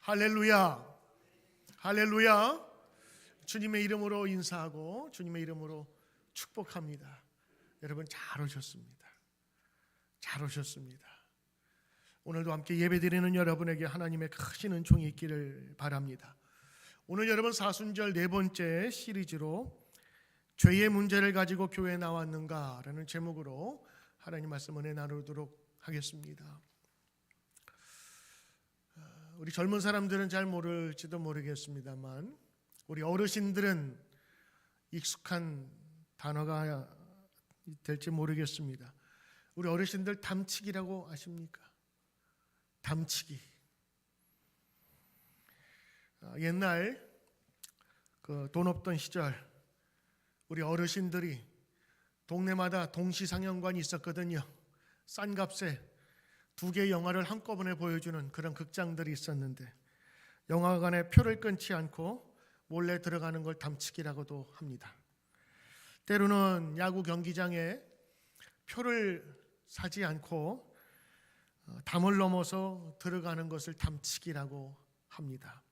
할렐루야, 할렐루야. 주님의 이름으로 인사하고 주님의 이름으로 축복합니다. 여러분 잘 오셨습니다. 잘 오셨습니다. 오늘도 함께 예배드리는 여러분에게 하나님의 크신 은총이 있기를 바랍니다. 오늘 여러분 사순절 네 번째 시리즈로 죄의 문제를 가지고 교회에 나왔는가 라는 제목으로 하나님 말씀 은혜 나누도록 하겠습니다. 우리 젊은 사람들은 잘 모를지도 모르겠습니다만 우리 어르신들은 익숙한 단어가 될지 모르겠습니다. 우리 어르신들 담치기라고 아십니까? 담치기. 옛날 돈 없던 시절 우리 어르신들이 동네마다 동시상영관이 있었거든요. 싼 값에 두 개의 영화를 한꺼번에 보여주는 그런 극장들이 있었는데 영화관에 표를 끊지 않고 몰래 들어가는 걸 담치기라고도 합니다. 때로는 야구 경기장에 표를 사지 않고 담을 넘어서 들어가는 것을 담치기라고 합니다.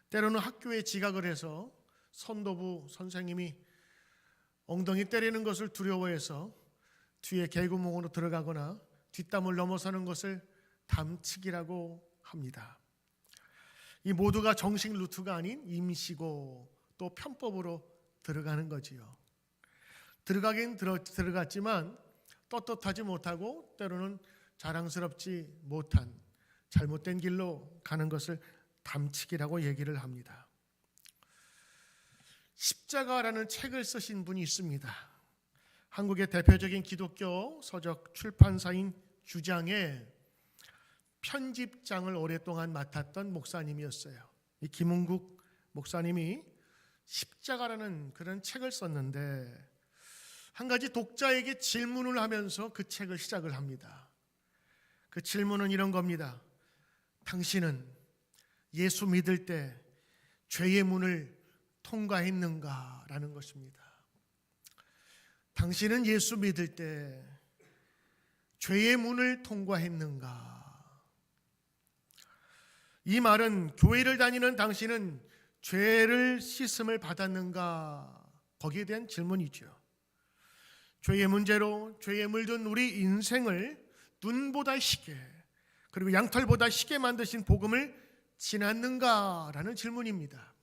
때로는 학교에 지각을 해서 선도부 선생님이 엉덩이 때리는 것을 두려워해서 뒤에 개구멍으로 들어가거나 뒷담을 넘어서는 것을 담치기라고 합니다. 이 모두가 정식 루트가 아닌 임시고 또 편법으로 들어가는 거지요. 들어가긴 들어갔지만 떳떳하지 못하고 때로는 자랑스럽지 못한 잘못된 길로 가는 것을 담치기라고 얘기를 합니다. 십자가라는 책을 쓰신 분이 있습니다. 한국의 대표적인 기독교 서적 출판사인 주장의 편집장을 오랫동안 맡았던 목사님이었어요. 이 김은국 목사님이 십자가라는 그런 책을 썼는데 한 가지 독자에게 질문을 하면서 그 책을 시작을 합니다. 그 질문은 이런 겁니다. 당신은 예수 믿을 때 죄의 문을 통과했는가? 라는 것입니다. 당신은 예수 믿을 때 죄의 문을 통과했는가? 이 말은 교회를 다니는 당신은 죄를 씻음을 받았는가? 거기에 대한 질문이죠. 죄의 문제로 죄에 물든 우리 인생을 눈보다 시게 그리고 양털보다 시게 만드신 복음을 지났는가? 라는 질문입니다.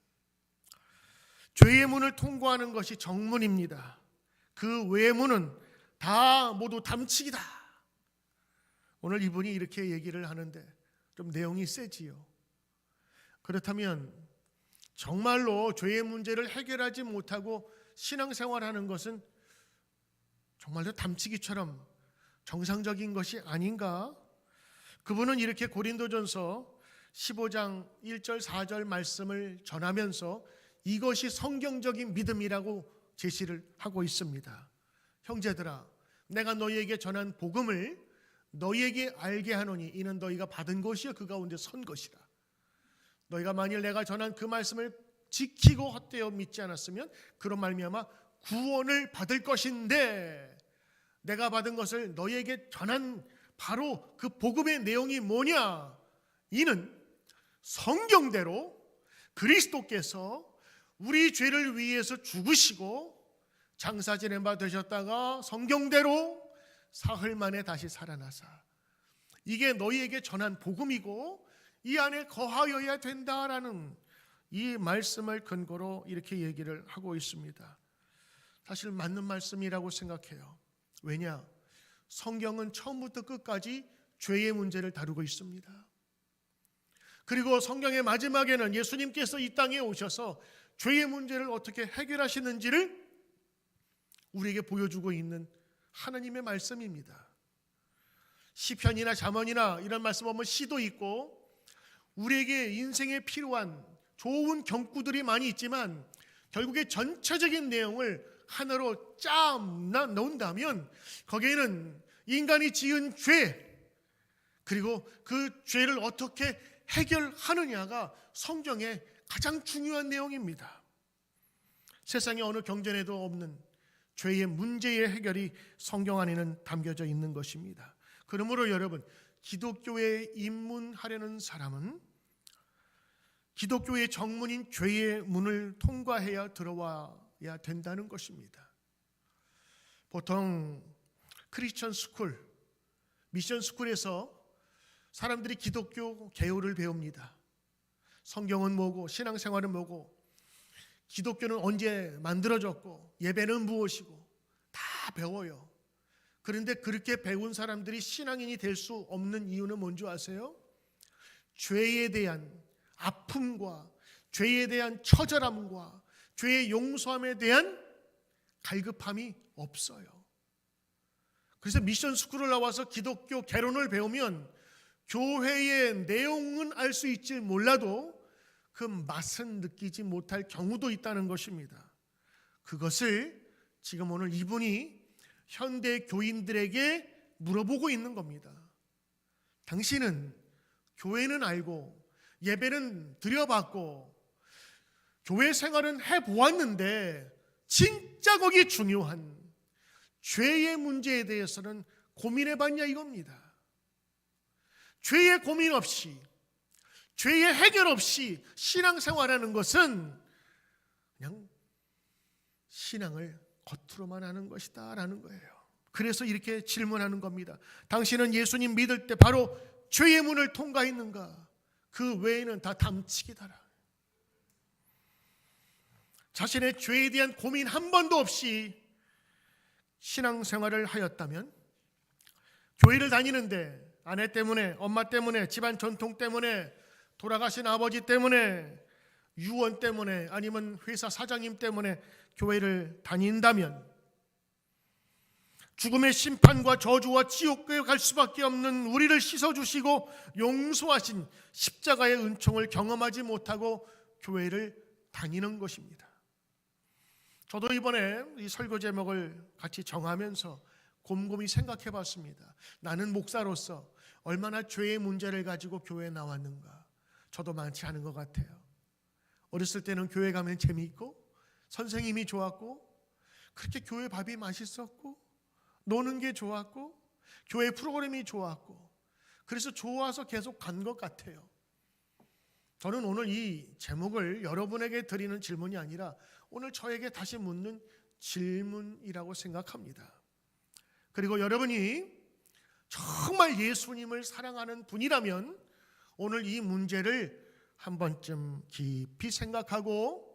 죄의 문을 통과하는 것이 정문입니다. 그 외의 문은 다 모두 담치기다. 오늘 이분이 이렇게 얘기를 하는데 좀 내용이 세지요. 그렇다면 정말로 죄의 문제를 해결하지 못하고 신앙생활하는 것은 정말로 담치기처럼 정상적인 것이 아닌가? 그분은 이렇게 고린도전서 15장 1절 4절 말씀을 전하면서 이것이 성경적인 믿음이라고 제시를 하고 있습니다. 형제들아, 내가 너희에게 전한 복음을 너희에게 알게 하노니 이는 너희가 받은 것이요 그 가운데 선 것이라. 너희가 만일 내가 전한 그 말씀을 지키고 헛되어 믿지 않았으면 그로 말미암아 구원을 받을 것인데 내가 받은 것을 너희에게 전한 바로 그 복음의 내용이 뭐냐? 이는 성경대로 그리스도께서 우리 죄를 위해서 죽으시고 장사 지낸 바 되셨다가 성경대로 사흘 만에 다시 살아나사 이게 너희에게 전한 복음이고 이 안에 거하여야 된다라는 이 말씀을 근거로 이렇게 얘기를 하고 있습니다. 사실 맞는 말씀이라고 생각해요. 왜냐? 성경은 처음부터 끝까지 죄의 문제를 다루고 있습니다. 그리고 성경의 마지막에는 예수님께서 이 땅에 오셔서 죄의 문제를 어떻게 해결하시는지를 우리에게 보여주고 있는 하나님의 말씀입니다. 시편이나 잠언이나 이런 말씀 보면 시도 있고 우리에게 인생에 필요한 좋은 경구들이 많이 있지만 결국에 전체적인 내용을 하나로 짜 넣는다면 거기에는 인간이 지은 죄 그리고 그 죄를 어떻게 해결하느냐가 성경의 가장 중요한 내용입니다. 세상에 어느 경전에도 없는 죄의 문제의 해결이 성경 안에는 담겨져 있는 것입니다. 그러므로 여러분, 기독교에 입문하려는 사람은 기독교의 정문인 죄의 문을 통과해야 들어와야 된다는 것입니다. 보통 크리스천 스쿨, 미션 스쿨에서 사람들이 기독교 개요를 배웁니다. 성경은 뭐고, 신앙생활은 뭐고, 기독교는 언제 만들어졌고, 예배는 무엇이고 다 배워요. 그런데 그렇게 배운 사람들이 신앙인이 될 수 없는 이유는 뭔지 아세요? 죄에 대한 아픔과 죄에 대한 처절함과 죄의 용서함에 대한 갈급함이 없어요. 그래서 미션 스쿨을 나와서 기독교 개론을 배우면 교회의 내용은 알 수 있지 몰라도 그 맛은 느끼지 못할 경우도 있다는 것입니다. 그것을 지금 오늘 이분이 현대 교인들에게 물어보고 있는 겁니다. 당신은 교회는 알고 예배는 드려봤고 교회 생활은 해보았는데 진짜 거기 중요한 죄의 문제에 대해서는 고민해봤냐 이겁니다. 죄의 고민 없이, 죄의 해결 없이 신앙생활하는 것은 그냥 신앙을 겉으로만 하는 것이다 라는 거예요. 그래서 이렇게 질문하는 겁니다. 당신은 예수님 믿을 때 바로 죄의 문을 통과했는가? 그 외에는 다 담치기다라. 자신의 죄에 대한 고민 한 번도 없이 신앙생활을 하였다면, 교회를 다니는데 아내 때문에, 엄마 때문에, 집안 전통 때문에, 돌아가신 아버지 때문에, 유언 때문에, 아니면 회사 사장님 때문에 교회를 다닌다면 죽음의 심판과 저주와 지옥에 갈 수밖에 없는 우리를 씻어주시고 용서하신 십자가의 은총을 경험하지 못하고 교회를 다니는 것입니다. 저도 이번에 이 설교 제목을 같이 정하면서 곰곰이 생각해 봤습니다. 나는 목사로서 얼마나 죄의 문제를 가지고 교회에 나왔는가. 저도 많지 않은 것 같아요. 어렸을 때는 교회 가면 재미있고 선생님이 좋았고 그렇게 교회 밥이 맛있었고 노는 게 좋았고 교회 프로그램이 좋았고 그래서 좋아서 계속 간 것 같아요. 저는 오늘 이 제목을 여러분에게 드리는 질문이 아니라 오늘 저에게 다시 묻는 질문이라고 생각합니다. 그리고 여러분이 정말 예수님을 사랑하는 분이라면 오늘 이 문제를 한 번쯤 깊이 생각하고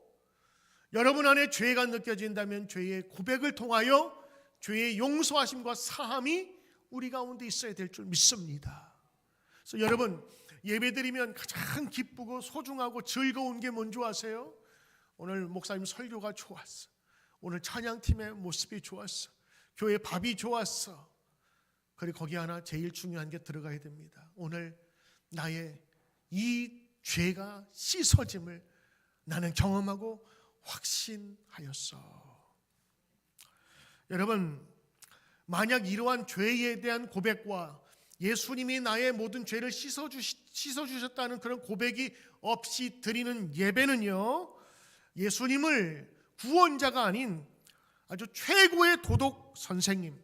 여러분 안에 죄가 느껴진다면 죄의 고백을 통하여 죄의 용서하심과 사함이 우리 가운데 있어야 될 줄 믿습니다. 그래서 여러분 예배드리면 가장 기쁘고 소중하고 즐거운 게 뭔지 아세요? 오늘 목사님 설교가 좋았어. 오늘 찬양팀의 모습이 좋았어. 교회 밥이 좋았어. 그리고 거기 하나 제일 중요한 게 들어가야 됩니다. 오늘 나의 이 죄가 씻어짐을 나는 경험하고 확신하였어. 여러분, 만약 이러한 죄에 대한 고백과 예수님이 나의 모든 죄를 씻어주셨다는 그런 고백이 없이 드리는 예배는요, 예수님을 구원자가 아닌 아주 최고의 도덕 선생님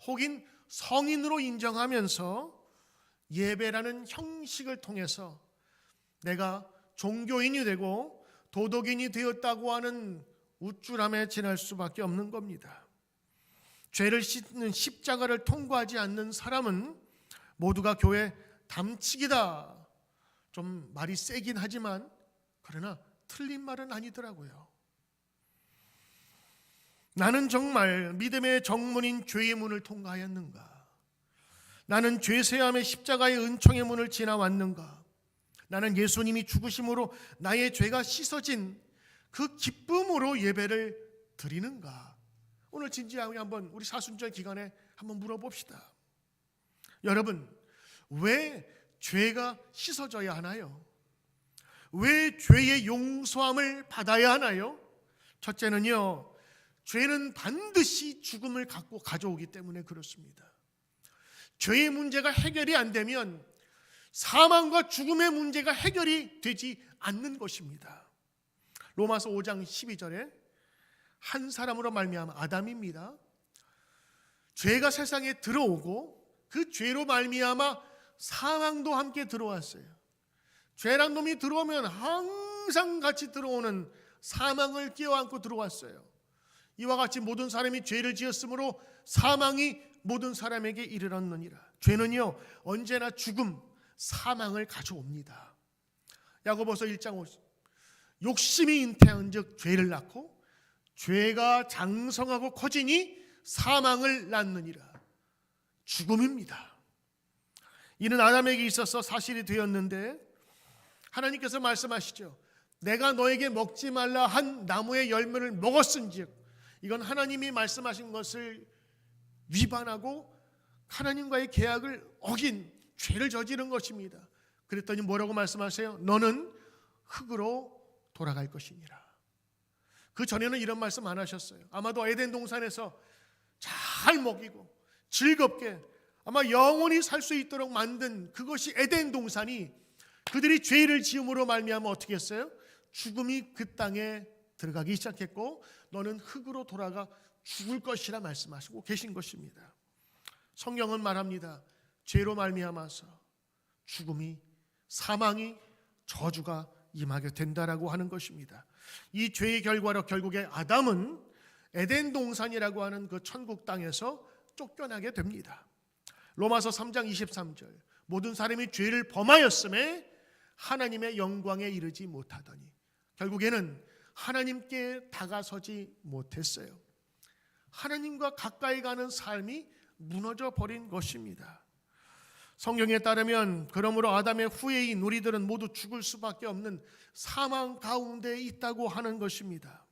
혹은 성인으로 인정하면서 예배라는 형식을 통해서 내가 종교인이 되고 도덕인이 되었다고 하는 우쭐함에 지날 수밖에 없는 겁니다. 죄를 씻는 십자가를 통과하지 않는 사람은 모두가 교회 담치기다. 좀 말이 세긴 하지만 그러나 틀린 말은 아니더라고요. 나는 정말 믿음의 정문인 죄의 문을 통과하였는가? 나는 죄세함의 십자가의 은총의 문을 지나왔는가? 나는 예수님이 죽으심으로 나의 죄가 씻어진 그 기쁨으로 예배를 드리는가? 오늘 진지하게 한번 우리 사순절 기간에 한번 물어봅시다. 여러분, 왜 죄가 씻어져야 하나요? 왜 죄의 용서함을 받아야 하나요? 첫째는요, 죄는 반드시 죽음을 갖고 가져오기 때문에 그렇습니다. 죄의 문제가 해결이 안 되면 사망과 죽음의 문제가 해결이 되지 않는 것입니다. 로마서 5장 12절에 한 사람으로 말미암아 아담입니다. 죄가 세상에 들어오고 그 죄로 말미암아 사망도 함께 들어왔어요. 죄란 놈이 들어오면 항상 같이 들어오는 사망을 껴안고 들어왔어요. 이와 같이 모든 사람이 죄를 지었으므로 사망이 모든 사람에게 이르렀느니라. 죄는요 언제나 죽음, 사망을 가져옵니다. 야고보서 1장 5절, 욕심이 잉태한즉 죄를 낳고 죄가 장성하고 커지니 사망을 낳느니라. 죽음입니다. 이는 아담에게 있어서 사실이 되었는데 하나님께서 말씀하시죠. 내가 너에게 먹지 말라 한 나무의 열매를 먹었은즉, 이건 하나님이 말씀하신 것을 위반하고 하나님과의 계약을 어긴 죄를 저지른 것입니다. 그랬더니 뭐라고 말씀하세요? 너는 흙으로 돌아갈 것이니라. 그 전에는 이런 말씀 안 하셨어요. 아마도 에덴 동산에서 잘 먹이고 즐겁게 아마 영원히 살 수 있도록 만든 그것이 에덴 동산이 그들이 죄를 지음으로 말미암아 어떻게 했어요? 죽음이 그 땅에 들어가기 시작했고 너는 흙으로 돌아가 죽을 것이라 말씀하시고 계신 것입니다. 성경은 말합니다. 죄로 말미암아서 죽음이, 사망이, 저주가 임하게 된다라고 하는 것입니다. 이 죄의 결과로 결국에 아담은 에덴 동산이라고 하는 그 천국 땅에서 쫓겨나게 됩니다. 로마서 3장 23절, 모든 사람이 죄를 범하였음에 하나님의 영광에 이르지 못하더니, 결국에는 하나님께 다가서지 못했어요. 하나님과 가까이 가는 삶이 무너져 버린 것입니다. 성경에 따르면 그러므로 아담의 후예인 우리들은 모두 죽을 수밖에 없는 사망 가운데 있다고 하는 것입니다.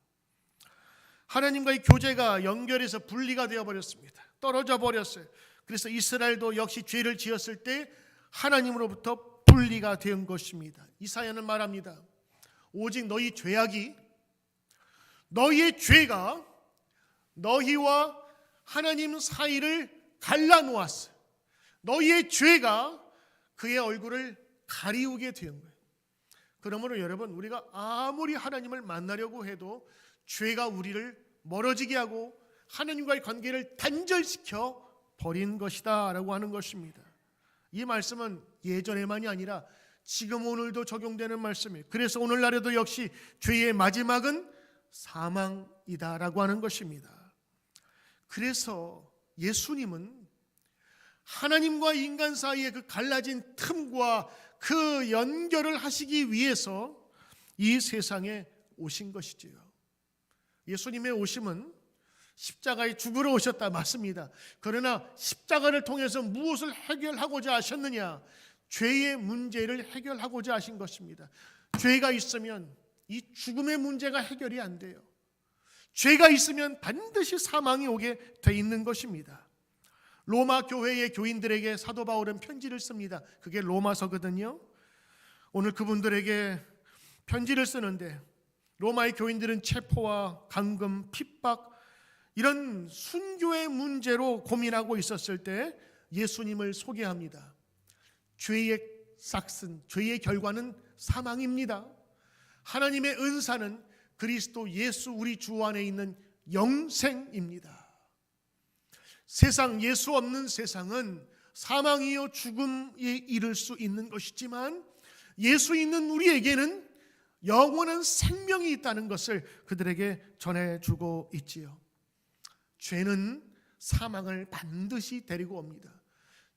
하나님과의 교제가 연결해서 분리가 되어버렸습니다. 떨어져 버렸어요. 그래서 이스라엘도 역시 죄를 지었을 때 하나님으로부터 분리가 된 것입니다. 이사야는 말합니다. 오직 너희 죄악이, 너희의 죄가 너희와 하나님 사이를 갈라놓았어요. 너희의 죄가 그의 얼굴을 가리우게 된 거예요. 그러므로 여러분, 우리가 아무리 하나님을 만나려고 해도 죄가 우리를 멀어지게 하고 하나님과의 관계를 단절시켜 버린 것이다 라고 하는 것입니다. 이 말씀은 예전에만이 아니라 지금 오늘도 적용되는 말씀이에요. 그래서 오늘날에도 역시 죄의 마지막은 사망이다 라고 하는 것입니다. 그래서 예수님은 하나님과 인간 사이의 그 갈라진 틈과 그 연결을 하시기 위해서 이 세상에 오신 것이지요. 예수님의 오심은 십자가에 죽으러 오셨다 맞습니다. 그러나 십자가를 통해서 무엇을 해결하고자 하셨느냐? 죄의 문제를 해결하고자 하신 것입니다. 죄가 있으면 이 죽음의 문제가 해결이 안 돼요. 죄가 있으면 반드시 사망이 오게 돼 있는 것입니다. 로마 교회의 교인들에게 사도 바울은 편지를 씁니다. 그게 로마서거든요. 오늘 그분들에게 편지를 쓰는데 로마의 교인들은 체포와 감금, 핍박 이런 순교의 문제로 고민하고 있었을 때 예수님을 소개합니다. 죄의 싹슨, 죄의 결과는 사망입니다. 하나님의 은사는 그리스도 예수 우리 주 안에 있는 영생입니다. 세상, 예수 없는 세상은 사망이요 죽음에 이를 수 있는 것이지만 예수 있는 우리에게는 영원한 생명이 있다는 것을 그들에게 전해주고 있지요. 죄는 사망을 반드시 데리고 옵니다.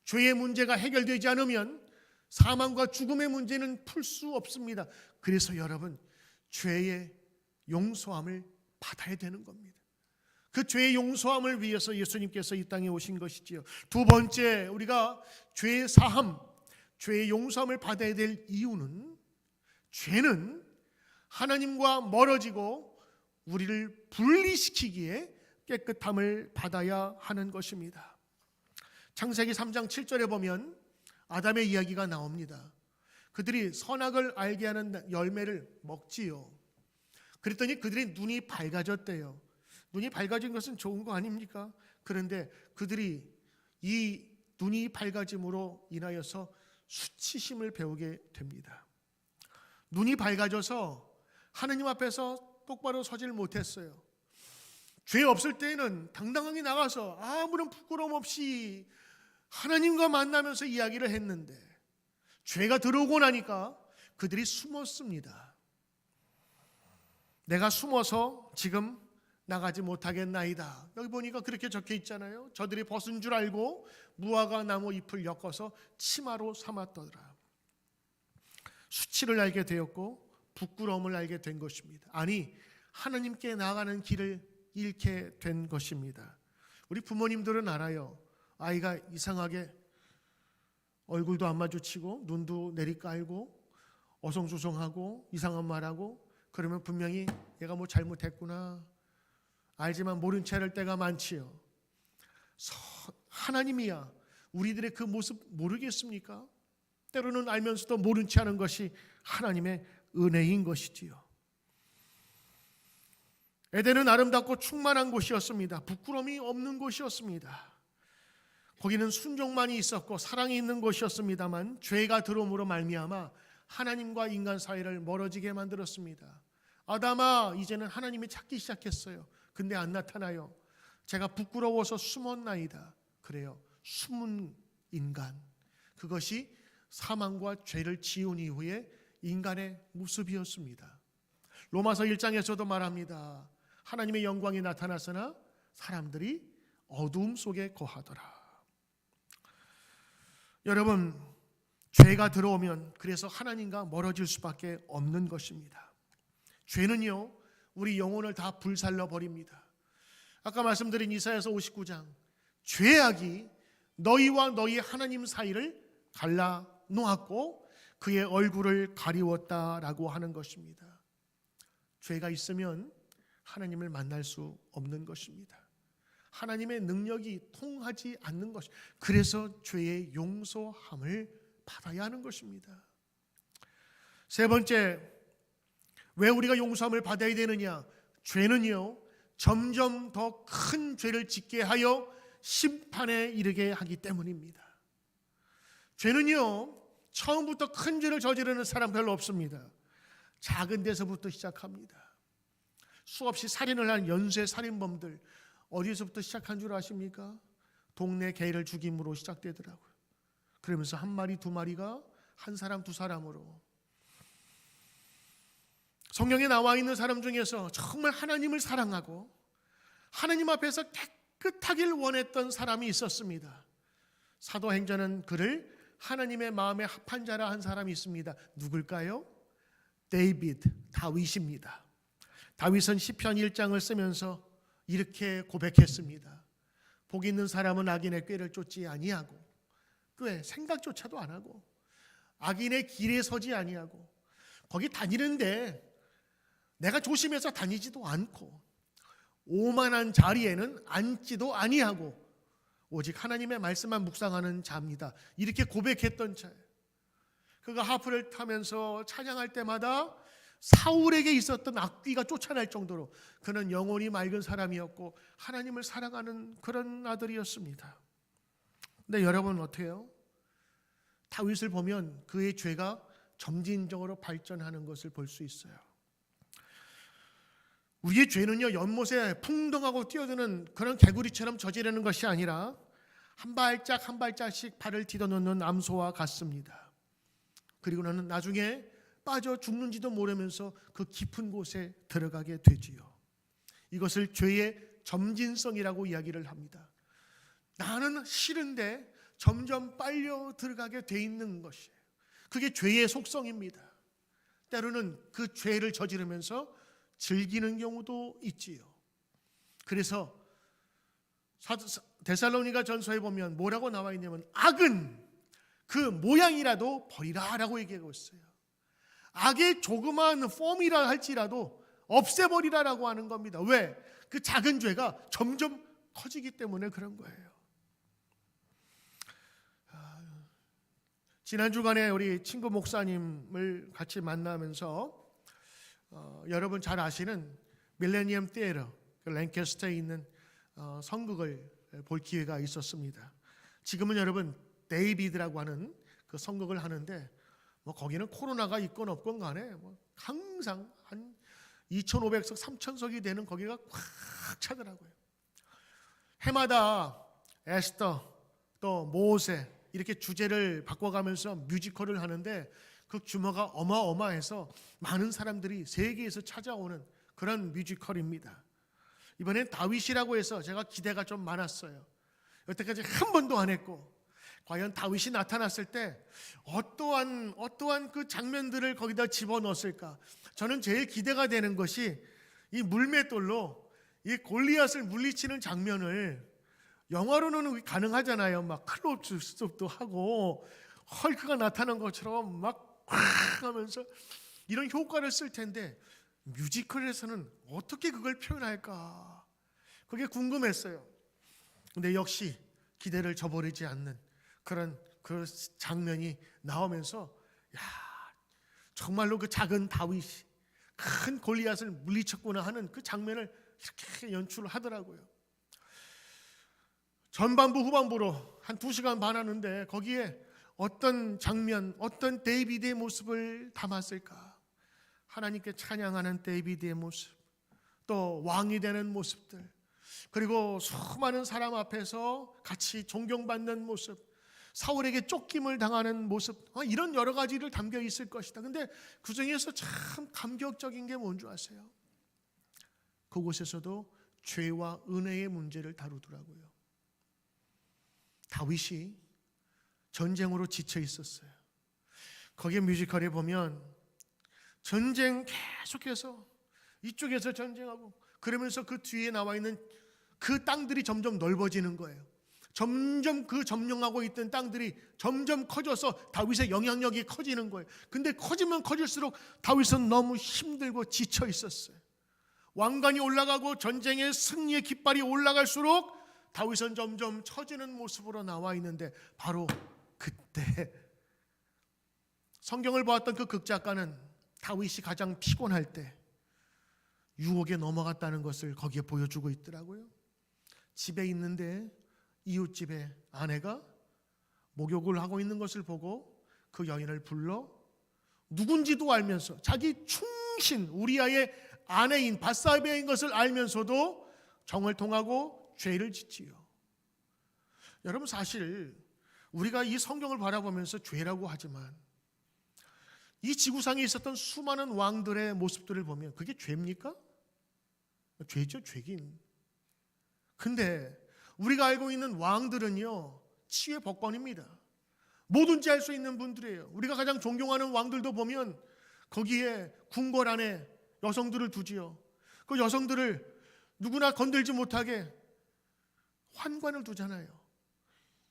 죄의 문제가 해결되지 않으면 사망과 죽음의 문제는 풀 수 없습니다. 그래서 여러분, 죄의 용서함을 받아야 되는 겁니다. 그 죄의 용서함을 위해서 예수님께서 이 땅에 오신 것이지요. 두 번째, 우리가 죄의 사함, 죄의 용서함을 받아야 될 이유는 죄는 하나님과 멀어지고 우리를 분리시키기에 깨끗함을 받아야 하는 것입니다. 창세기 3장 7절에 보면 아담의 이야기가 나옵니다. 그들이 선악을 알게 하는 열매를 먹지요. 그랬더니 그들의 눈이 밝아졌대요. 눈이 밝아진 것은 좋은 거 아닙니까? 그런데 그들이 이 눈이 밝아짐으로 인하여서 수치심을 배우게 됩니다. 눈이 밝아져서 하나님 앞에서 똑바로 서질 못했어요. 죄 없을 때에는 당당하게 나가서 아무런 부끄러움 없이 하나님과 만나면서 이야기를 했는데 죄가 들어오고 나니까 그들이 숨었습니다. 내가 숨어서 지금 나가지 못하겠나이다. 여기 보니까 그렇게 적혀 있잖아요. 저들이 벗은 줄 알고 무화과 나무 잎을 엮어서 치마로 삼았더라. 수치를 알게 되었고 부끄러움을 알게 된 것입니다. 아니, 하나님께 나아가는 길을 잃게 된 것입니다. 우리 부모님들은 알아요. 아이가 이상하게 얼굴도 안 마주치고 눈도 내리깔고 어성수성하고 이상한 말하고 그러면 분명히 얘가 뭐 잘못했구나 알지만 모른 채 할 때가 많지요. 하나님이야 우리들의 그 모습 모르겠습니까? 때로는 알면서도 모른 채 하는 것이 하나님의 은혜인 것이지요. 에덴은 아름답고 충만한 곳이었습니다. 부끄러움이 없는 곳이었습니다. 거기는 순종만이 있었고 사랑이 있는 곳이었습니다만 죄가 들어옴으로 말미암아 하나님과 인간 사이를 멀어지게 만들었습니다. 아담아, 이제는 하나님이 찾기 시작했어요. 근데 안 나타나요. 제가 부끄러워서 숨었나이다. 그래요. 숨은 인간. 그것이 사망과 죄를 지은 이후에 인간의 모습이었습니다. 로마서 1장에서도 말합니다. 하나님의 영광이 나타났으나 사람들이 어두움 속에 거하더라. 여러분, 죄가 들어오면 그래서 하나님과 멀어질 수밖에 없는 것입니다. 죄는요, 우리 영혼을 다 불살라 버립니다. 아까 말씀드린 이사야서 59장, 죄악이 너희와 너희 하나님 사이를 갈라 놓았고 그의 얼굴을 가리웠다라고 하는 것입니다. 죄가 있으면 하나님을 만날 수 없는 것입니다. 하나님의 능력이 통하지 않는 것. 그래서 죄의 용서함을 받아야 하는 것입니다. 세 번째, 왜 우리가 용서함을 받아야 되느냐? 죄는요, 점점 더 큰 죄를 짓게 하여 심판에 이르게 하기 때문입니다. 죄는요, 처음부터 큰 죄를 저지르는 사람 별로 없습니다. 작은 데서부터 시작합니다. 수없이 살인을 한 연쇄 살인범들 어디서부터 시작한 줄 아십니까? 동네 개를 죽임으로 시작되더라고요. 그러면서 한 마리 두 마리가 한 사람 두 사람으로. 성경에 나와 있는 사람 중에서 정말 하나님을 사랑하고 하나님 앞에서 깨끗하길 원했던 사람이 있었습니다. 사도행전은 그를 하나님의 마음에 합한 자라 한 사람이 있습니다. 누굴까요? 다윗입니다. 다윗은 시편 1장을 쓰면서 이렇게 고백했습니다. 복 있는 사람은 악인의 꾀를 쫓지 아니하고 꽤 생각조차도 안 하고 악인의 길에 서지 아니하고 거기 다니는데 내가 조심해서 다니지도 않고 오만한 자리에는 앉지도 아니하고 오직 하나님의 말씀만 묵상하는 자입니다. 이렇게 고백했던 자예요. 그가 하프를 타면서 찬양할 때마다 사울에게 있었던 악귀가 쫓아날 정도로 그는 영혼이 맑은 사람이었고 하나님을 사랑하는 그런 아들이었습니다. 근데 여러분 어때요? 다윗을 보면 그의 죄가 점진적으로 발전하는 것을 볼 수 있어요. 우리의 죄는요, 연못에 풍덩하고 뛰어드는 그런 개구리처럼 저지르는 것이 아니라 한 발짝 한 발짝씩 발을 디뎌놓는 암소와 같습니다. 그리고는 나중에 빠져 죽는지도 모르면서 그 깊은 곳에 들어가게 되지요. 이것을 죄의 점진성이라고 이야기를 합니다. 나는 싫은데 점점 빨려 들어가게 돼 있는 것이에요. 그게 죄의 속성입니다. 때로는 그 죄를 저지르면서 즐기는 경우도 있지요. 그래서 데살로니가 전서에 보면 뭐라고 나와 있냐면 악은 그 모양이라도 버리라라고 얘기하고 있어요. 악의 조그마한 폼이라 할지라도 없애버리라라고 하는 겁니다. 왜? 그 작은 죄가 점점 커지기 때문에 그런 거예요. 지난 주간에 우리 친구 목사님을 같이 만나면서 여러분 잘 아시는 밀레니엄 티에터 랭캐스터에 있는 성극을 볼 기회가 있었습니다. 지금은 여러분 데이비드라고 하는 그 성극을 하는데 뭐 거기는 코로나가 있건 없건 간에 뭐 항상 한 2,500석, 3,000석이 되는 거기가 꽉 차더라고요. 해마다 에스더 또 모세 이렇게 주제를 바꿔가면서 뮤지컬을 하는데 그 규모가 어마어마해서 많은 사람들이 세계에서 찾아오는 그런 뮤지컬입니다. 이번엔 다윗이라고 해서 제가 기대가 좀 많았어요. 여태까지 한 번도 안 했고, 과연 다윗이 나타났을 때 어떠한 그 장면들을 거기다 집어넣었을까? 저는 제일 기대가 되는 것이 이 물맷돌로 이 골리앗을 물리치는 장면을, 영화로는 가능하잖아요. 막 클로즈업도 하고 헐크가 나타난 것처럼 막 하면서 이런 효과를 쓸 텐데, 뮤지컬에서는 어떻게 그걸 표현할까? 그게 궁금했어요. 근데 역시 기대를 저버리지 않는 그런 그 장면이 나오면서, 야, 정말로 그 작은 다윗이 큰 골리앗을 물리쳤구나 하는 그 장면을 이렇게 연출을 하더라고요. 전반부 후반부로 한 2시간 반 하는데 거기에 어떤 장면, 어떤 데이비드의 모습을 담았을까? 하나님께 찬양하는 데이비드의 모습, 또 왕이 되는 모습들, 그리고 수많은 사람 앞에서 같이 존경받는 모습, 사울에게 쫓김을 당하는 모습, 이런 여러 가지를 담겨 있을 것이다. 근데 그 중에서 참 감격적인 게 뭔 줄 아세요? 그곳에서도 죄와 은혜의 문제를 다루더라고요. 다윗이 전쟁으로 지쳐 있었어요. 거기에 뮤지컬에 보면 전쟁 계속해서 이쪽에서 전쟁하고, 그러면서 그 뒤에 나와 있는 그 땅들이 점점 넓어지는 거예요. 점점 그 점령하고 있던 땅들이 점점 커져서 다윗의 영향력이 커지는 거예요. 근데 커지면 커질수록 다윗은 너무 힘들고 지쳐 있었어요. 왕관이 올라가고 전쟁의 승리의 깃발이 올라갈수록 다윗은 점점 처지는 모습으로 나와 있는데, 바로 그때 성경을 보았던 그 극작가는 다윗이 가장 피곤할 때 유혹에 넘어갔다는 것을 거기에 보여주고 있더라고요. 집에 있는데 이웃집의 아내가 목욕을 하고 있는 것을 보고 그 여인을 불러 누군지도 알면서, 자기 충신 우리아의 아내인 밧사베인 것을 알면서도 정을 통하고 죄를 짓지요. 여러분, 사실 우리가 이 성경을 바라보면서 죄라고 하지만 이 지구상에 있었던 수많은 왕들의 모습들을 보면 그게 죄입니까? 죄죠, 죄긴. 근데 우리가 알고 있는 왕들은요, 치유의 법관입니다. 뭐든지 할 수 있는 분들이에요. 우리가 가장 존경하는 왕들도 보면 거기에 궁궐 안에 여성들을 두지요. 그 여성들을 누구나 건들지 못하게 환관을 두잖아요.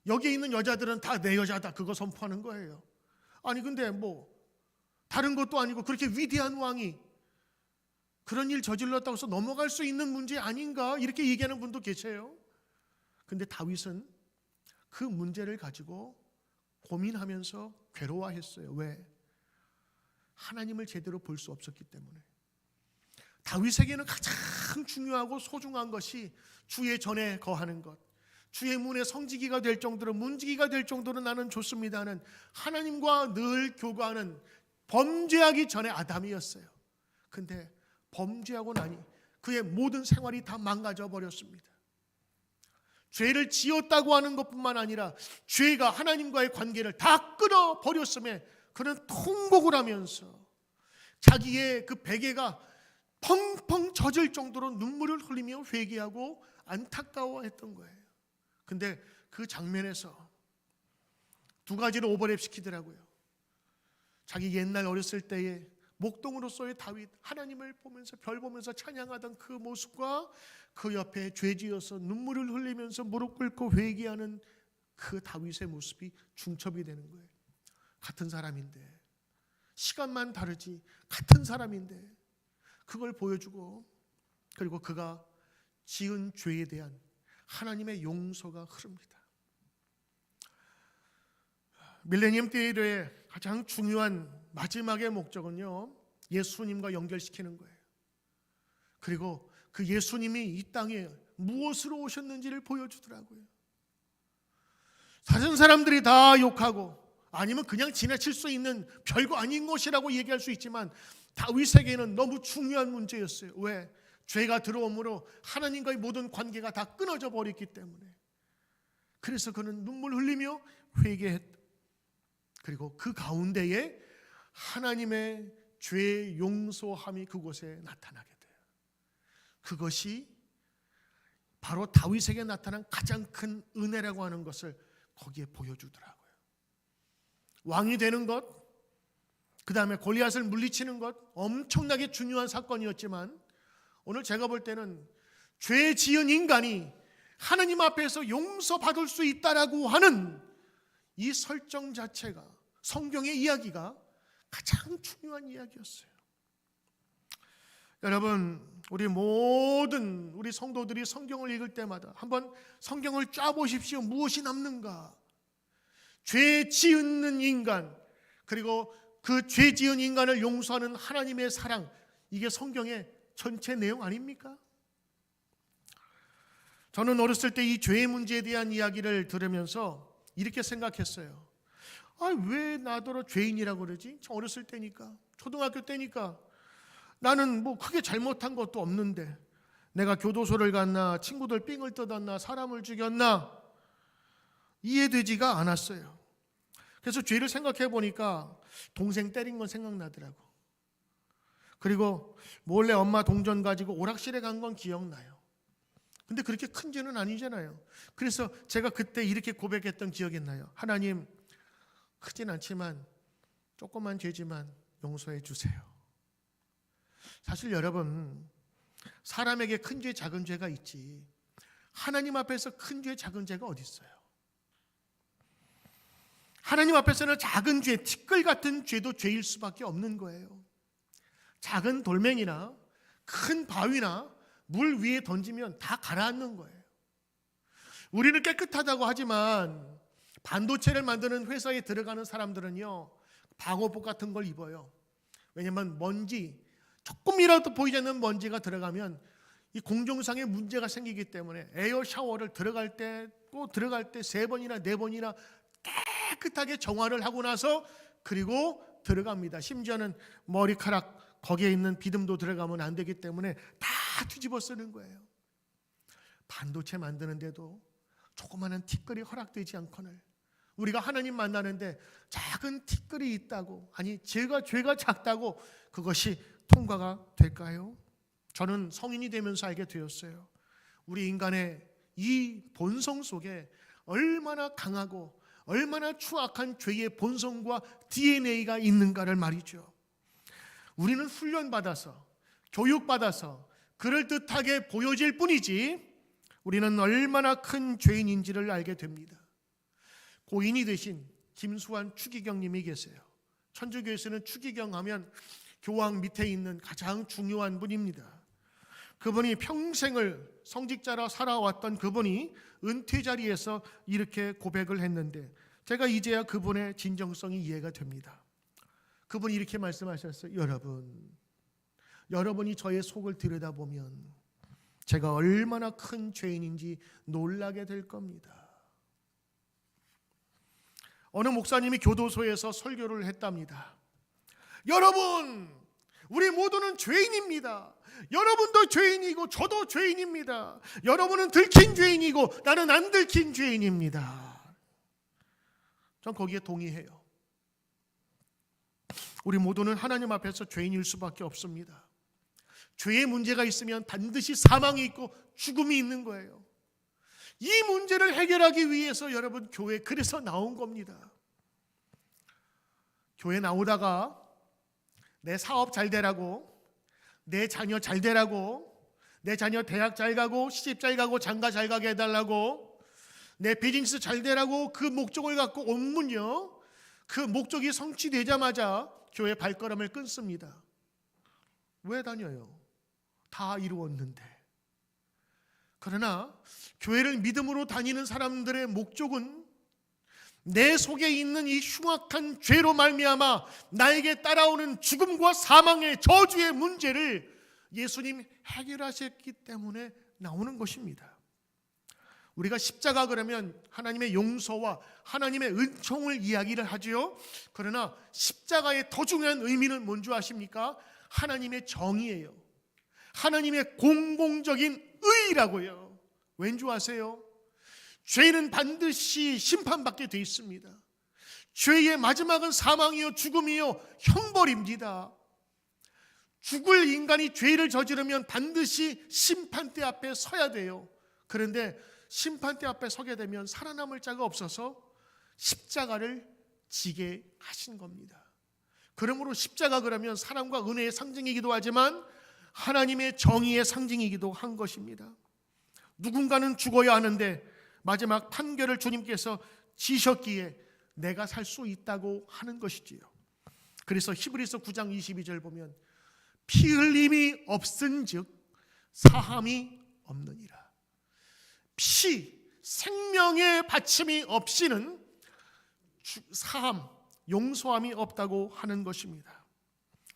여기에 있는 여자들은 다 내 여자다, 그거 선포하는 거예요. 아니 근데 뭐 다른 것도 아니고 그렇게 위대한 왕이 그런 일 저질렀다고 해서 넘어갈 수 있는 문제 아닌가, 이렇게 얘기하는 분도 계세요. 근데 다윗은 그 문제를 가지고 고민하면서 괴로워했어요. 왜? 하나님을 제대로 볼 수 없었기 때문에. 다윗에게는 가장 중요하고 소중한 것이 주의 전에 거하는 것, 주의 문에 성지기가 될 정도로, 문지기가 될 정도로 나는 좋습니다 하는, 하나님과 늘 교감하는, 범죄하기 전에 아담이었어요. 근데 범죄하고 나니 그의 모든 생활이 다 망가져 버렸습니다. 죄를 지었다고 하는 것뿐만 아니라 죄가 하나님과의 관계를 다 끊어 버렸음에 그는 통곡을 하면서 자기의 그 베개가 펑펑 젖을 정도로 눈물을 흘리며 회개하고 안타까워했던 거예요. 근데 그 장면에서 두 가지를 오버랩 시키더라고요. 자기 옛날 어렸을 때의 목동으로서의 다윗, 하나님을 보면서 별 보면서 찬양하던 그 모습과 그 옆에 죄지어서 눈물을 흘리면서 무릎 꿇고 회개하는 그 다윗의 모습이 중첩이 되는 거예요. 같은 사람인데, 시간만 다르지 같은 사람인데 그걸 보여주고, 그리고 그가 지은 죄에 대한 하나님의 용서가 흐릅니다. 밀레니엄 대회의 가장 중요한 마지막의 목적은요, 예수님과 연결시키는 거예요. 그리고 그 예수님이 이 땅에 무엇으로 오셨는지를 보여주더라고요. 다른 사람들이 다 욕하고 아니면 그냥 지나칠 수 있는 별거 아닌 것이라고 얘기할 수 있지만, 다윗에게는 너무 중요한 문제였어요. 왜? 죄가 들어옴으로 하나님과의 모든 관계가 다 끊어져 버렸기 때문에. 그래서 그는 눈물 흘리며 회개했다. 그리고 그 가운데에 하나님의 죄 용서함이 그곳에 나타나게 돼요. 그것이 바로 다윗에게 나타난 가장 큰 은혜라고 하는 것을 거기에 보여주더라고요. 왕이 되는 것, 그 다음에 골리앗을 물리치는 것, 엄청나게 중요한 사건이었지만 오늘 제가 볼 때는 죄 지은 인간이 하나님 앞에서 용서받을 수 있다라고 하는 이 설정 자체가, 성경의 이야기가 가장 중요한 이야기였어요. 여러분, 우리 성도들이 성경을 읽을 때마다 한번 성경을 쫙 보십시오. 무엇이 남는가? 죄 지은 인간, 그리고 그 죄 지은 인간을 용서하는 하나님의 사랑, 이게 성경의 전체 내용 아닙니까? 저는 어렸을 때 이 죄의 문제에 대한 이야기를 들으면서 이렇게 생각했어요. 왜 나더러 죄인이라고 그러지? 저 어렸을 때니까, 초등학교 때니까 나는 뭐 크게 잘못한 것도 없는데 내가 교도소를 갔나, 친구들 삥을 뜯었나, 사람을 죽였나, 이해되지가 않았어요. 그래서 죄를 생각해 보니까 동생 때린 건 생각나더라고. 그리고 몰래 엄마 동전 가지고 오락실에 간 건 기억나요. 근데 그렇게 큰 죄는 아니잖아요. 그래서 제가 그때 이렇게 고백했던 기억이 나요. 하나님, 크진 않지만 조그만 죄지만 용서해 주세요. 사실 여러분, 사람에게 큰 죄, 작은 죄가 있지 하나님 앞에서 큰 죄, 작은 죄가 어디 있어요? 하나님 앞에서는 작은 죄, 티끌 같은 죄도 죄일 수밖에 없는 거예요. 작은 돌멩이나 큰 바위나 물 위에 던지면 다 가라앉는 거예요. 우리는 깨끗하다고 하지만 반도체를 만드는 회사에 들어가는 사람들은요, 방호복 같은 걸 입어요. 왜냐하면 먼지, 조금이라도 보이지 않는 먼지가 들어가면 이 공정상에 문제가 생기기 때문에 에어 샤워를 들어갈 때 또 들어갈 때 3번이나 4번이나 깨끗하게 정화를 하고 나서 그리고 들어갑니다. 심지어는 머리카락 거기에 있는 비듬도 들어가면 안 되기 때문에 다 뒤집어 쓰는 거예요. 반도체 만드는데도 조그마한 티끌이 허락되지 않거늘 우리가 하나님 만나는데 작은 티끌이 있다고, 아니 죄가 작다고 그것이 통과가 될까요? 저는 성인이 되면서 알게 되었어요. 우리 인간의 이 본성 속에 얼마나 강하고 얼마나 추악한 죄의 본성과 DNA가 있는가를 말이죠. 우리는 훈련받아서, 교육받아서 그럴듯하게 보여질 뿐이지 우리는 얼마나 큰 죄인인지를 알게 됩니다. 고인이 되신 김수환 추기경님이 계세요. 천주교에서는 추기경 하면 교황 밑에 있는 가장 중요한 분입니다. 그분이 평생을 성직자라 살아왔던 그분이 은퇴 자리에서 이렇게 고백을 했는데 제가 이제야 그분의 진정성이 이해가 됩니다. 그분이 이렇게 말씀하셨어요. 여러분이 저의 속을 들여다보면 제가 얼마나 큰 죄인인지 놀라게 될 겁니다. 어느 목사님이 교도소에서 설교를 했답니다. 여러분, 우리 모두는 죄인입니다. 여러분도 죄인이고 저도 죄인입니다. 여러분은 들킨 죄인이고 나는 안 들킨 죄인입니다. 전 거기에 동의해요. 우리 모두는 하나님 앞에서 죄인일 수밖에 없습니다. 죄의 문제가 있으면 반드시 사망이 있고 죽음이 있는 거예요. 이 문제를 해결하기 위해서 여러분 교회 그래서 나온 겁니다. 교회 나오다가 내 사업 잘 되라고, 내 자녀 잘 되라고, 내 자녀 대학 잘 가고 시집 잘 가고 장가 잘 가게 해달라고, 내 비즈니스 잘 되라고 그 목적을 갖고 오면요, 그 목적이 성취되자마자 교회 발걸음을 끊습니다. 왜 다녀요? 다 이루었는데. 그러나 교회를 믿음으로 다니는 사람들의 목적은 내 속에 있는 이 흉악한 죄로 말미암아 나에게 따라오는 죽음과 사망의 저주의 문제를 예수님 해결하셨기 때문에 나오는 것입니다. 우리가 십자가 그러면 하나님의 용서와 하나님의 은총을 이야기를 하지요. 그러나 십자가의 더 중요한 의미는 뭔지 아십니까? 하나님의 정의예요. 하나님의 공공적인 의라고요. 왠 줄 아세요? 죄는 반드시 심판받게 돼 있습니다. 죄의 마지막은 사망이요 죽음이요 형벌입니다. 죽을 인간이 죄를 저지르면 반드시 심판대 앞에 서야 돼요. 그런데 심판대 앞에 서게 되면 살아남을 자가 없어서 십자가를 지게 하신 겁니다. 그러므로 십자가 그러면 사랑과 은혜의 상징이기도 하지만 하나님의 정의의 상징이기도 한 것입니다. 누군가는 죽어야 하는데 마지막 판결을 주님께서 지셨기에 내가 살 수 있다고 하는 것이지요. 그래서 히브리서 9장 22절 보면 피 흘림이 없은즉 사함이 없느니라. 생명의 받침이 없이는 사함, 용서함이 없다고 하는 것입니다.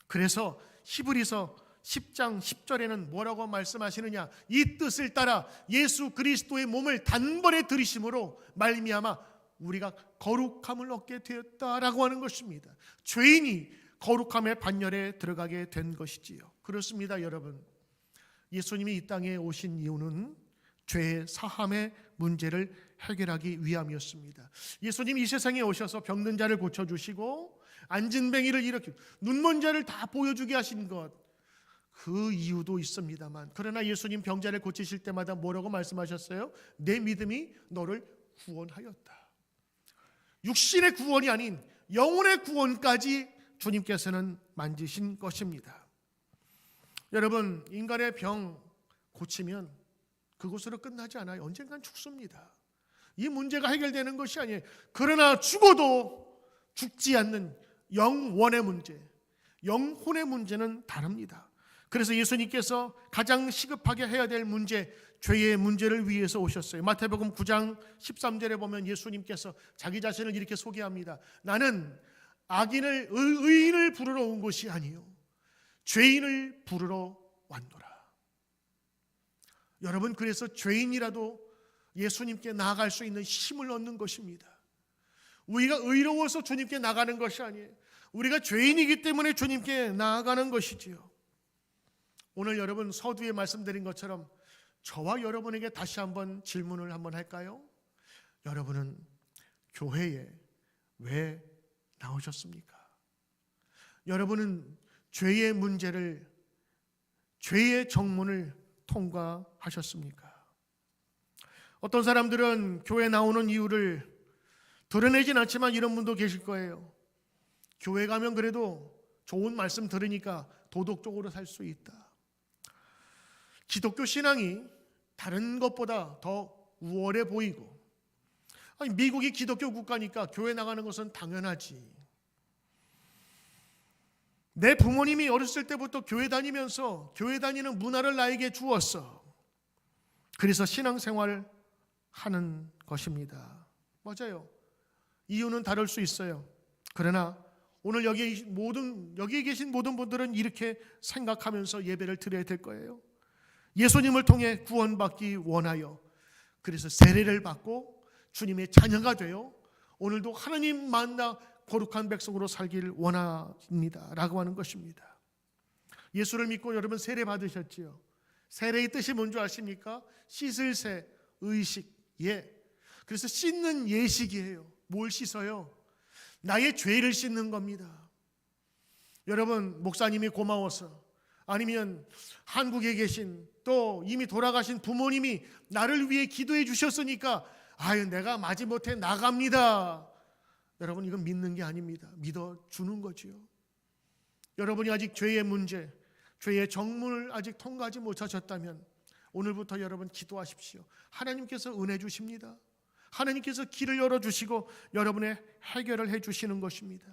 그래서 히브리서 10장 10절에는 뭐라고 말씀하시느냐? 이 뜻을 따라 예수 그리스도의 몸을 단번에 들이심으로 말미암아 우리가 거룩함을 얻게 되었다라고 하는 것입니다. 죄인이 거룩함의 반열에 들어가게 된 것이지요. 그렇습니다, 여러분. 예수님이 이 땅에 오신 이유는 죄의 사함의 문제를 해결하기 위함이었습니다. 예수님이 이 세상에 오셔서 병든 자를 고쳐주시고 앉은 뱅이를 일으키고 눈먼 자를 다 보여주게 하신 것, 그 이유도 있습니다만, 그러나 예수님 병자를 고치실 때마다 뭐라고 말씀하셨어요? 내 믿음이 너를 구원하였다. 육신의 구원이 아닌 영혼의 구원까지 주님께서는 만지신 것입니다. 여러분, 인간의 병 고치면 그것으로 끝나지 않아요. 언젠간 죽습니다. 이 문제가 해결되는 것이 아니에요. 그러나 죽어도 죽지 않는 영원의 문제, 영혼의 문제는 다릅니다. 그래서 예수님께서 가장 시급하게 해야 될 문제, 죄의 문제를 위해서 오셨어요. 마태복음 9장 13절에 보면 예수님께서 자기 자신을 이렇게 소개합니다. 나는 의인을 부르러 온 것이 아니요 죄인을 부르러 왔노라. 여러분, 그래서 죄인이라도 예수님께 나아갈 수 있는 힘을 얻는 것입니다. 우리가 의로워서 주님께 나가는 것이 아니에요. 우리가 죄인이기 때문에 주님께 나아가는 것이지요. 오늘 여러분 서두에 말씀드린 것처럼 저와 여러분에게 다시 한번 질문을 한번 할까요? 여러분은 교회에 왜 나오셨습니까? 여러분은 죄의 문제를, 죄의 정문을 통과하셨습니까? 어떤 사람들은 교회 나오는 이유를 드러내진 않지만 이런 분도 계실 거예요. 교회 가면 그래도 좋은 말씀 들으니까 도덕적으로 살 수 있다. 기독교 신앙이 다른 것보다 더 우월해 보이고, 아니, 미국이 기독교 국가니까 교회 나가는 것은 당연하지. 내 부모님이 어렸을 때부터 교회 다니면서 교회 다니는 문화를 나에게 주었어. 그래서 신앙생활을 하는 것입니다. 맞아요. 이유는 다를 수 있어요. 그러나 오늘 여기 계신 모든 분들은 이렇게 생각하면서 예배를 드려야 될 거예요. 예수님을 통해 구원받기 원하여, 그래서 세례를 받고 주님의 자녀가 되어 오늘도 하나님 만나 거룩한 백성으로 살기를 원합니다 라고 하는 것입니다. 예수를 믿고 여러분 세례 받으셨지요. 세례의 뜻이 뭔지 아십니까? 씻을 새, 의식, 예. 그래서 씻는 예식이에요. 뭘 씻어요? 나의 죄를 씻는 겁니다. 여러분, 목사님이 고마워서, 아니면 한국에 계신 또 이미 돌아가신 부모님이 나를 위해 기도해 주셨으니까 아유 내가 마지못해 나갑니다. 여러분, 이건 믿는 게 아닙니다. 믿어주는 거지요. 여러분이 아직 죄의 문제, 죄의 정문을 아직 통과하지 못하셨다면 오늘부터 여러분 기도하십시오. 하나님께서 은혜 주십니다. 하나님께서 길을 열어주시고 여러분의 해결을 해주시는 것입니다.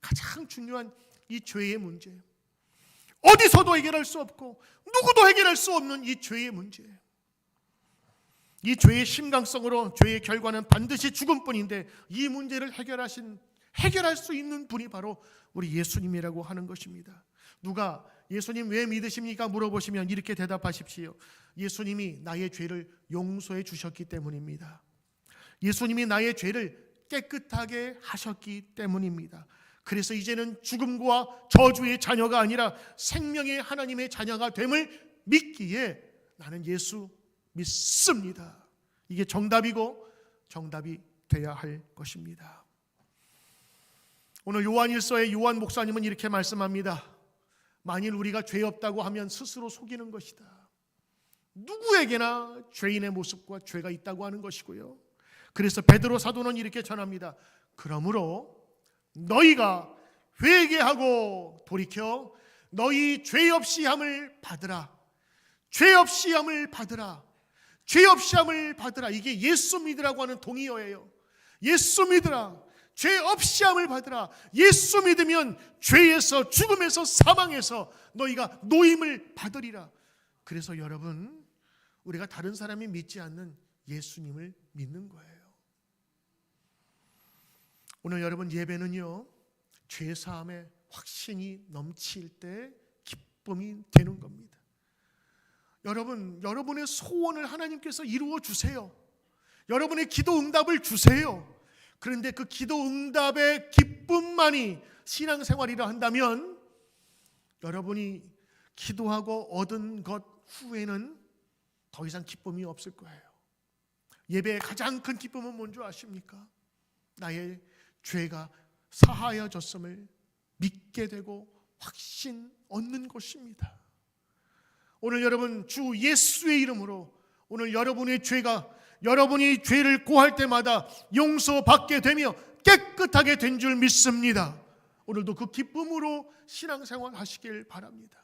가장 중요한 이 죄의 문제, 어디서도 해결할 수 없고 누구도 해결할 수 없는 이 죄의 문제, 이 죄의 심각성으로 죄의 결과는 반드시 죽음뿐인데 이 문제를 해결할 수 있는 분이 바로 우리 예수님이라고 하는 것입니다. 누가 예수님 왜 믿으십니까? 물어보시면 이렇게 대답하십시오. 예수님이 나의 죄를 용서해 주셨기 때문입니다. 예수님이 나의 죄를 깨끗하게 하셨기 때문입니다. 그래서 이제는 죽음과 저주의 자녀가 아니라 생명의 하나님의 자녀가 됨을 믿기에 나는 예수 믿습니다. 이게 정답이고 정답이 돼야 할 것입니다. 오늘 요한일서의 요한 목사님은 이렇게 말씀합니다. 만일 우리가 죄 없다고 하면 스스로 속이는 것이다. 누구에게나 죄인의 모습과 죄가 있다고 하는 것이고요. 그래서 베드로 사도는 이렇게 전합니다. 그러므로 너희가 회개하고 돌이켜 너희 죄 없이 함을 받으라. 죄 없이 함을 받으라. 죄 없이 함을 받으라. 이게 예수 믿으라고 하는 동의어예요. 예수 믿으라. 죄 없이 함을 받으라. 예수 믿으면 죄에서, 죽음에서, 사망에서 너희가 노임을 받으리라. 그래서 여러분, 우리가 다른 사람이 믿지 않는 예수님을 믿는 거예요. 오늘 여러분 예배는요, 죄사함의 확신이 넘칠 때 기쁨이 되는 겁니다. 여러분, 여러분의 소원을 하나님께서 이루어 주세요. 여러분의 기도 응답을 주세요. 그런데 그 기도 응답의 기쁨만이 신앙생활이라 한다면 여러분이 기도하고 얻은 것 후에는 더 이상 기쁨이 없을 거예요. 예배의 가장 큰 기쁨은 뭔지 아십니까? 나의 죄가 사하여졌음을 믿게 되고 확신 얻는 것입니다. 오늘 여러분 주 예수의 이름으로 오늘 여러분의 죄가 여러분이 죄를 고할 때마다 용서받게 되며 깨끗하게 된 줄 믿습니다. 오늘도 그 기쁨으로 신앙생활 하시길 바랍니다.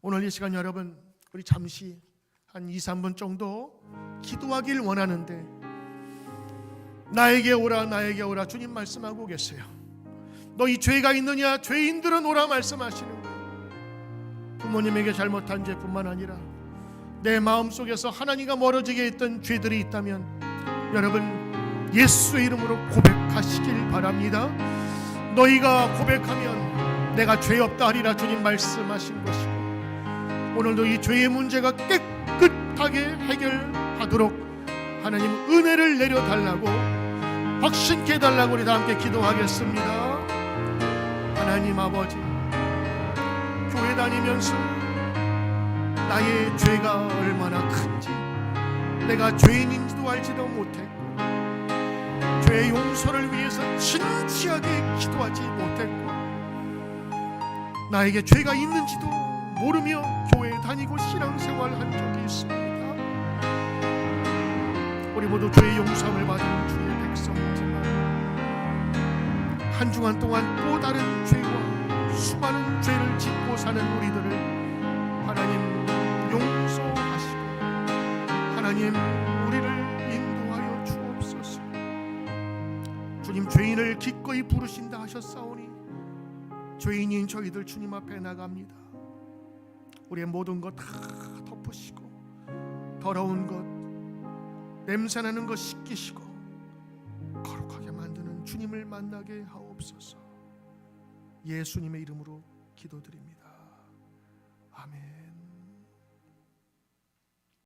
오늘 이 시간 여러분 우리 잠시 한 2, 3분 정도 기도하길 원하는데 나에게 오라 나에게 오라 주님 말씀하고 계세요. 너희 죄가 있느냐? 죄인들은 오라 말씀하시는 거예요. 부모님에게 잘못한 죄뿐만 아니라 내 마음속에서 하나님과 멀어지게 했던 죄들이 있다면 여러분 예수의 이름으로 고백하시길 바랍니다. 너희가 고백하면 내가 죄 없다 하리라 주님 말씀하신 것이고 오늘도 이 죄의 문제가 깨끗하게 해결하도록 하나님 은혜를 내려달라고 확신케 해달라고 우리 다 함께 기도하겠습니다. 하나님 아버지, 교회 다니면서 나의 죄가 얼마나 큰지 내가 죄인인지도 알지도 못했고 죄의 용서를 위해서 진지하게 기도하지 못했고 나에게 죄가 있는지도 모르며 교회에 다니고 신앙생활 한 적이 있습니다. 우리 모두 죄의 용서를 받은 주의 백성이지만 한 주간 동안 또 다른 죄와 수많은 죄를 짓고 사는 우리들을 하나님 용서하시고 하나님 우리를 인도하여 주옵소서. 주님 죄인을 기꺼이 부르신다 하셨사오니 죄인인 저희들 주님 앞에 나갑니다. 우리의 모든 것 다 덮으시고 더러운 것 냄새나는 것 씻기시고 거룩하게 만드는 주님을 만나게 하옵소서. 예수님의 이름으로 기도드립니다. 아멘.